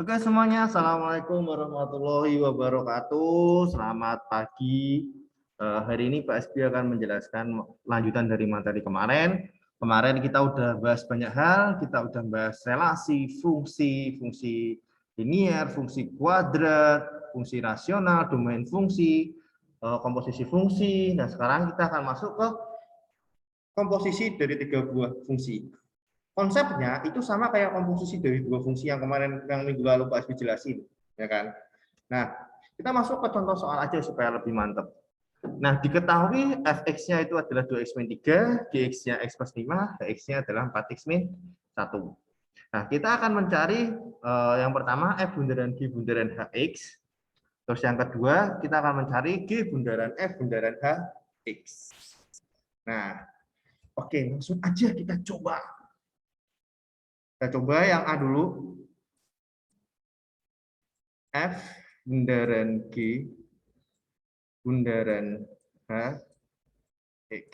Oke semuanya, Assalamualaikum warahmatullahi wabarakatuh. Selamat pagi. Hari ini Pak Esbi akan menjelaskan lanjutan dari materi kemarin. Kemarin kita udah bahas banyak hal, kita udah bahas relasi, fungsi linier, fungsi kuadrat, fungsi rasional, domain fungsi, komposisi fungsi. Nah sekarang kita akan masuk ke komposisi dari 3 buah fungsi. Konsepnya itu sama kayak komposisi dari 2 fungsi yang kemarin yang minggu lalu Pak Asbi jelasin, ya kan? Nah, kita masuk ke contoh soal aja supaya lebih mantap. Nah, diketahui fx-nya itu adalah 2x-3, gx-nya x plus 5, hx-nya adalah 4x min 1. Nah, kita akan mencari yang pertama f bundaran g bundaran hx. Terus yang kedua, kita akan mencari g bundaran f bundaran hx. Nah, oke, langsung aja kita coba. Kita coba yang A dulu. F bundaran G bundaran H X.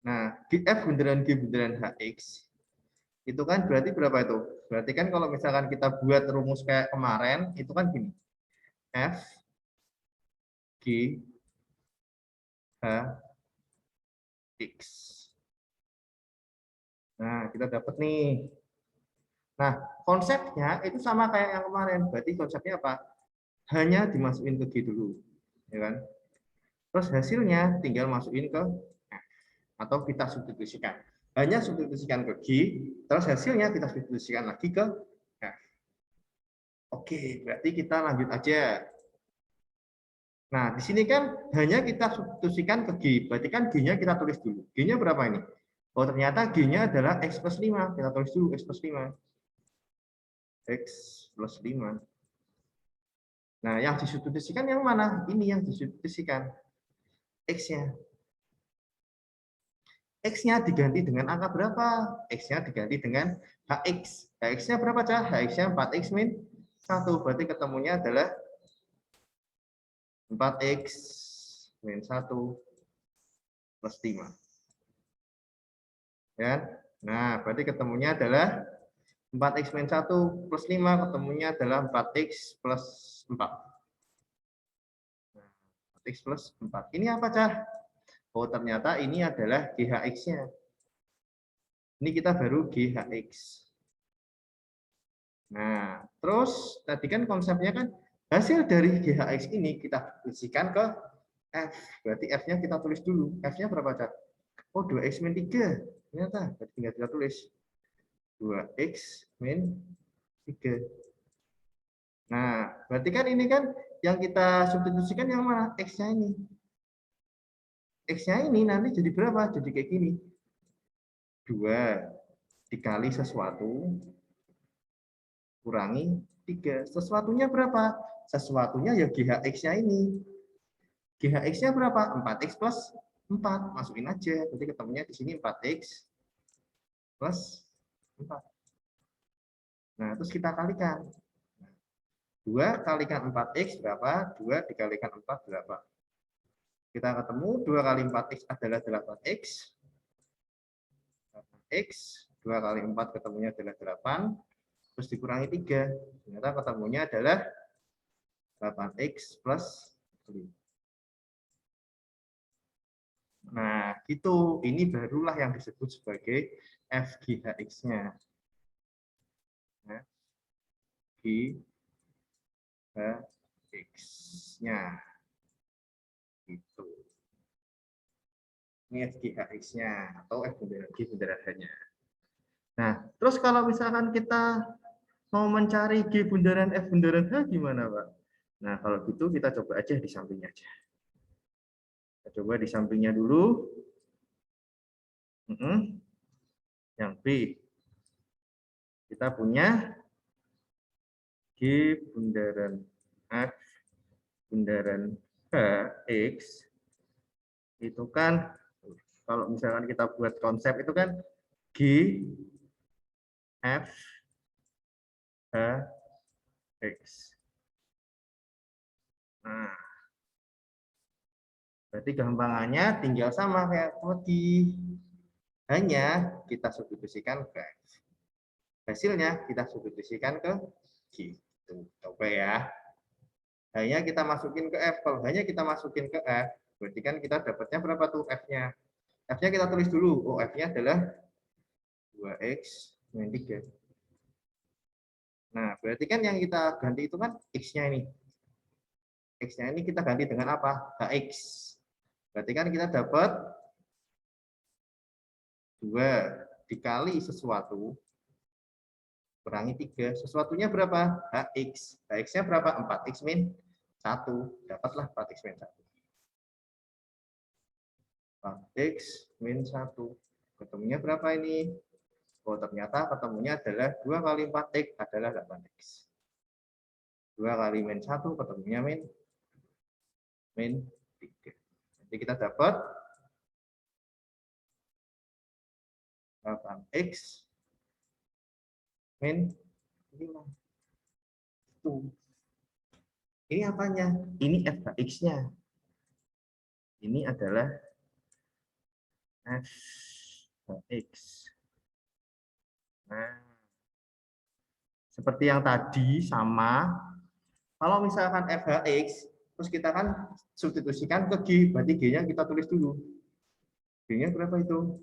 Nah, F bundaran G bundaran HX itu kan berarti berapa itu? Berarti kan kalau misalkan kita buat rumus kayak kemarin, itu kan gini. F G H X. Nah, kita dapat nih. Nah, konsepnya itu sama kayak yang kemarin. Berarti konsepnya apa? Hanya dimasukin ke G dulu, ya kan? Terus hasilnya tinggal masukin ke F atau kita substitusikan. Hanya substitusikan ke G, terus hasilnya kita substitusikan lagi ke F. Oke, berarti kita lanjut aja. Nah, di sini kan hanya kita substitusikan ke G, berarti kan G-nya kita tulis dulu. G-nya berapa ini? Oh, ternyata G-nya adalah X plus 5. Kita tulis dulu X plus 5. X plus 5. Nah, yang disubstitusikan yang mana? Ini yang disubstitusikan. X-nya. X-nya diganti dengan angka berapa? X-nya diganti dengan HX. HX-nya berapa, Cah? HX-nya 4X min 1. Berarti ketemunya adalah 4X min 1 plus 5. Ya. Nah, berarti ketemunya adalah 4X min 1 plus 5. Ketemunya adalah 4X plus 4. 4X plus 4. Ini apa, Cah? Oh, ternyata ini adalah GHX-nya. Ini kita baru GHX. Nah, terus tadi kan konsepnya kan hasil dari GHX ini kita isikan ke F. Berarti F-nya kita tulis dulu. F-nya berapa, Cak? Oh, 2X min 3. Ternyata, berarti tinggal kita tulis. 2X min 3. Nah, berarti kan ini kan yang kita substitusikan yang mana? X-nya ini. X-nya ini nanti jadi berapa? Jadi kayak gini. 2 dikali sesuatu kurangi 3. Sesuatunya berapa? Sesuatunya ya GHX-nya ini. GHX-nya berapa? 4X plus 4. Masukin aja. Jadi ketemunya di sini 4X plus 4. Nah, terus kita kalikan. 2 kalikan 4X berapa? 2 dikalikan 4 berapa? Kita ketemu 2 kali 4X adalah 8X. 8X. 2 kali 4 ketemunya adalah 8. Terus dikurangi 3. Ternyata ketemunya adalah 8X plus 5. Nah, gitu. Ini barulah yang disebut sebagai FGHX-nya. Nah, GHX-nya. Gitu. Ini FGHX-nya atau F bundaran G bundaran H-nya. Nah, terus kalau misalkan kita mau mencari G bundaran F bundaran H gimana, Pak? Nah, kalau gitu kita coba aja di sampingnya aja. Kita coba di sampingnya dulu. Yang B. Kita punya G bundaran F bundaran H, X. Itu kan, kalau misalkan kita buat konsep itu kan G, F, H, X. Nah, berarti gampangannya tinggal sama kayak tadi. Hanya kita substitusikan ke X. Hasilnya kita substitusikan ke G. Tuh, coba ya. Hanya kita masukin ke F. Kalau hanya kita masukin ke F, berarti kan kita dapatnya berapa tuh F-nya? F-nya kita tulis dulu. Oh, F-nya adalah 2X min 3. Nah, berarti kan yang kita ganti itu kan X-nya ini. X-nya ini kita ganti dengan apa? HX. Berarti kan kita dapat 2 dikali sesuatu kurangi 3. Sesuatunya berapa? HX. HX-nya berapa? 4X min 1. Dapatlah 4X min 1. 4X min 1. Ketemunya berapa ini? Oh, ternyata ketemunya adalah 2 kali 4X adalah 8X. 2 kali min 1 ketemunya min 3. Jadi kita dapat 8X min 5. Tuh. Ini apanya? Ini FX-nya. Ini adalah FX. Nah, seperti yang tadi sama. Kalau misalkan FHX, terus kita kan substitusikan ke G, berarti G-nya kita tulis dulu. G-nya berapa itu?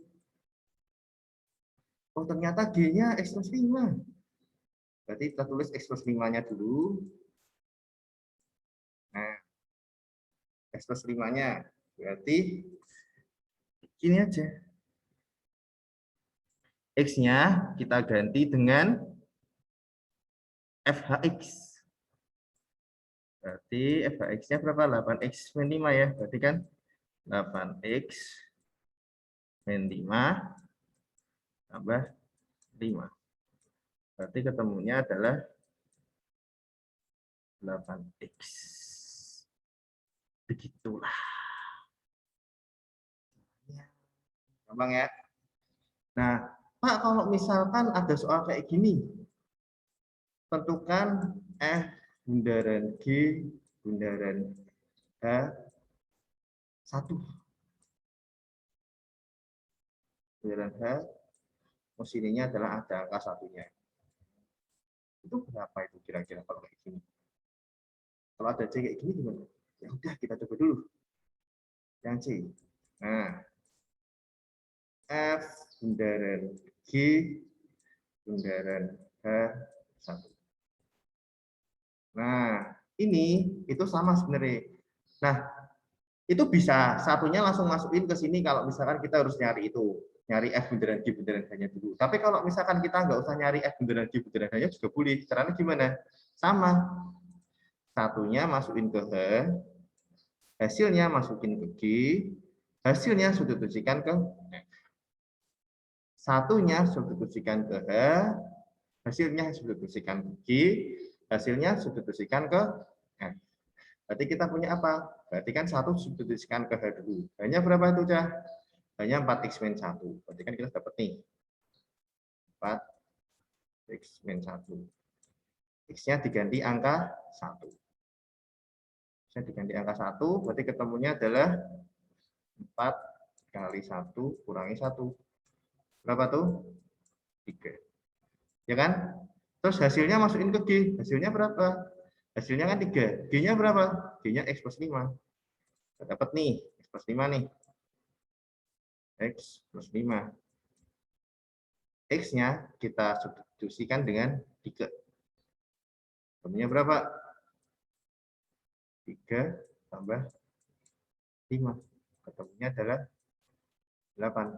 Oh, ternyata G-nya X plus 5. Berarti kita tulis X plus 5-nya dulu. Nah, X plus 5-nya. Berarti ini aja. X-nya kita ganti dengan FHX. Berarti FHX-nya berapa? 8X min 5 ya. Berarti kan 8X min 5 tambah 5. Berarti ketemunya adalah 8X. Begitulah. Gampang ya. Nah, Pak, kalau misalkan ada soal kayak gini, tentukan F bundaran G bundaran H1. Bundaran H, posisinya adalah ada angka satunya. Itu berapa itu kira-kira kalau kayak gini? Kalau ada C kayak gini gimana? Ya udah, kita coba dulu. Yang C. Nah, F bundaran G bundaran H1. Nah, ini itu sama sebenarnya. Nah, itu bisa satunya langsung masukin ke sini kalau misalkan kita harus nyari itu. Nyari F bundaran G bundaran H-nya dulu. Tapi kalau misalkan kita nggak usah nyari F bundaran G bundaran H-nya juga boleh. Caranya gimana? Sama. Satunya masukin ke H, hasilnya masukin ke G, hasilnya substitusikan ke F. Satunya substitusikan ke H, hasilnya substitusikan ke G, hasilnya substitusikan ke F. Berarti kita punya apa? Berarti kan satu substitusikan ke H dulu. Hanya berapa itu, Cah? Hanya 4X min 1. Berarti kan kita dapat nih. 4X min 1. X-nya diganti angka 1. X-nya diganti angka 1, berarti ketemunya adalah 4 kali 1 kurangi 1. Berapa tuh? 3. Ya kan? Terus hasilnya masukin ke G. Hasilnya berapa? Hasilnya kan 3. G-nya berapa? G-nya X plus 5. Kita dapat nih, X plus 5 nih. X plus 5. X-nya kita substitusikan dengan 3. Ketemunya berapa? 3 tambah 5. Ketemunya adalah 8.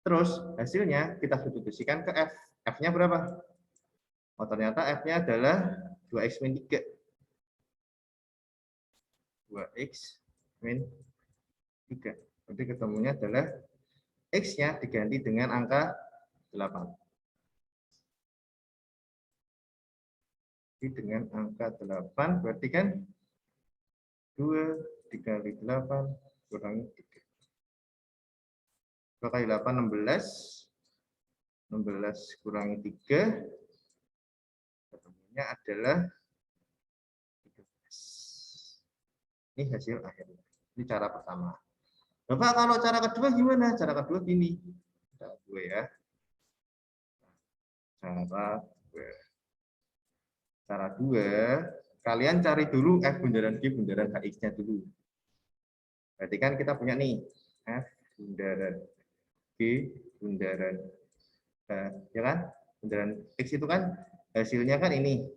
Terus hasilnya kita substitusikan ke F. F-nya berapa? Oh, ternyata F-nya adalah 2X min 3. 2X min 3. Berarti ketemunya adalah X-nya diganti dengan angka 8. Jadi dengan angka 8 berarti kan 2 dikali 8 kurangi 3. 2 kali 8, 16. 16 kurangi 3. Ketemunya adalah 13. Ini hasil akhirnya. Ini cara pertama. Bapak, kalau cara kedua gimana? Cara kedua gini. Cara kedua ya. Cara dua, kalian cari dulu F bundaran G bundaran HX-nya dulu. Berarti kan kita punya nih F bundaran G bundaran ya kan? Bundaran X itu kan hasilnya kan ini.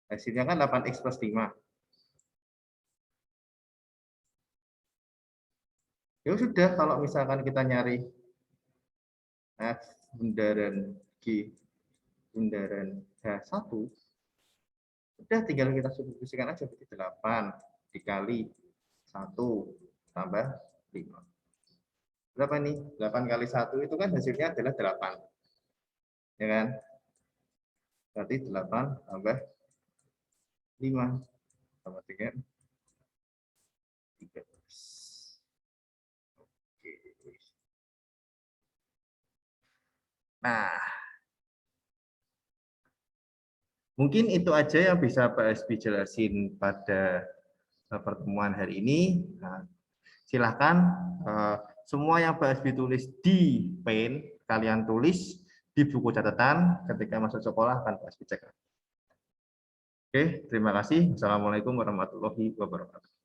Hasilnya kan 8X plus 5. Ya sudah, kalau misalkan kita nyari F bundaran G bundaran H1, udah tinggal kita substitusikan aja, berarti 8 dikali 1 tambah 5. Berapa nih? 8 kali 1 itu kan hasilnya adalah 8. Ya kan? Berarti 8 tambah 5 tambah 3. 13. Oke. Nah, mungkin itu aja yang bisa Pak Esbi jelasin pada pertemuan hari ini. Nah, silahkan semua yang Pak Esbi tulis di Paint, kalian tulis di buku catatan, ketika masuk sekolah akan Pak Esbi cek. Oke, terima kasih. Assalamualaikum warahmatullahi wabarakatuh.